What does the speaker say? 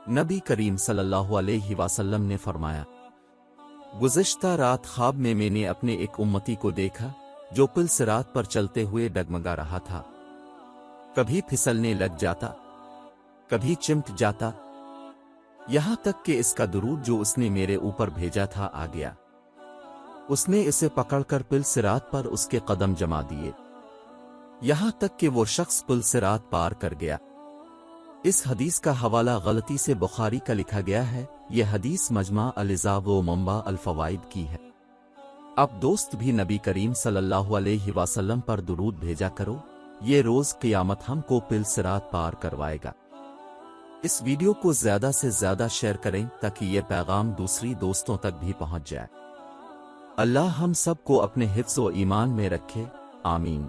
نبی کریم صلی اللہ علیہ وسلم نے فرمایا، گزشتہ رات خواب میں نے اپنے ایک امتی کو دیکھا جو پل صراط پر چلتے ہوئے ڈگمگا رہا تھا، کبھی پھسلنے لگ جاتا، کبھی چمٹ جاتا، یہاں تک کہ اس کا درود جو اس نے میرے اوپر بھیجا تھا آ گیا۔ اس نے اسے پکڑ کر پل صراط پر اس کے قدم جما دیے، یہاں تک کہ وہ شخص پل صراط پار کر گیا۔ اس حدیث کا حوالہ غلطی سے بخاری کا لکھا گیا ہے۔ یہ حدیث مجمع الزاب و منبع الفوائد کی ہے۔ اب دوست بھی نبی کریم صلی اللہ علیہ وسلم پر درود بھیجا کرو، یہ روز قیامت ہم کو پل صراط پار کروائے گا۔ اس ویڈیو کو زیادہ سے زیادہ شیئر کریں تاکہ یہ پیغام دوسری دوستوں تک بھی پہنچ جائے۔ اللہ ہم سب کو اپنے حفظ و ایمان میں رکھے، آمین۔